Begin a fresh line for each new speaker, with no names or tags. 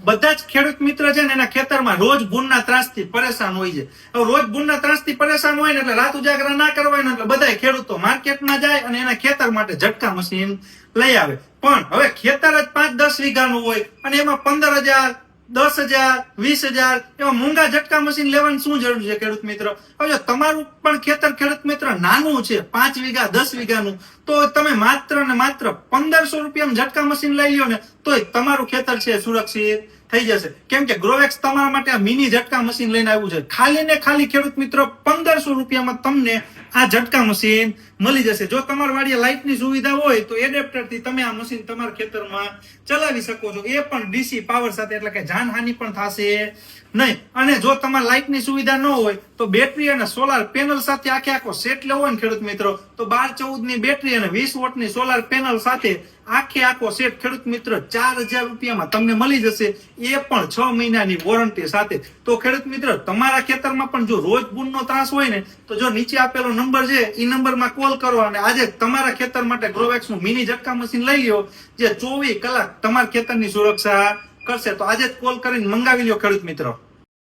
બધા જ ખેડૂત મિત્ર છે ને એના ખેતરમાં રોજ ભૂનના ત્રાસથી પરેશાન હોય છે. હવે રોજ ભૂનના ત્રાસથી પરેશાન હોય ને એટલે રાત ઉજાગરા ના કરવા ને એટલે બધા ખેડૂતો માર્કેટમાં જાય અને એના ખેતર માટે ઝટકા મશીન લઈ આવે. પણ હવે ખેતર જ 5-10 વીઘાનું હોય અને એમાં 15,000, 10,000, 20,000 એવા મોંઘા ઝટકા મશીન લેવાની શું જરૂર છે ખેડૂત મિત્ર? હવે જો તમારું પણ ખેતર ખેડૂત મિત્ર નાનું છે, 5 વીઘા 10 વીઘાનું, તો તમે માત્ર ને માત્ર 1,500 રૂપિયામાં ઝટકા મશીન લઈ લ્યો ને તોય તમારું ખેતર છે સુરક્ષિત થઈ જશે. કેમ કે ગ્રોવેક્સ તમારા માટે આ મિની ઝટકા મશીન લઈને આવ્યું છે. ખાલી ને ખાલી ખેડૂત મિત્રો 1,500 રૂપિયામાં તમને આ ઝટકા મશીન મળી જશે. જો તમારા વાડીએ લાઇટની સુવિધા હોય તો એડેપ્ટરથી તમે આ મશીન તમારા ખેતરમાં ચલાવી શકો છો, એ પણ ડીસી પાવર સાથે, એટલે કે જાનહાનિ પણ થશે નહીં. અને જો તમારે લાઇટની સુવિધા ન હોય તો બેટરી અને સોલાર પેનલ સાથે આખો સેટ લેવો હોય ને ખેડૂત મિત્રો, તો 12-14 ની બેટરી અને 20 વોટની સોલાર પેનલ સાથે આખો સેટ ખેડૂત મિત્ર 4,000 રૂપિયામાં તમને મળી જશે, એ પણ 6 મહિનાની વોરંટી સાથે. તો ખેડૂત મિત્ર તમારા ખેતરમાં પણ જો રોજ ભૂનનો ત્રાસ હોય ને તો જો નીચે આપેલો નંબર છે એ નંબરમાં કોલ કરો અને આજે તમારા ખેતર માટે ગ્રોવેક્સનું મિની ઝટકા મશીન લઈ લ્યો, જે 24 કલાક તમારા ખેતરની સુરક્ષા કરશે. તો આજે જ કોલ કરીને મંગાવી લ્યો ખેડૂત મિત્રો.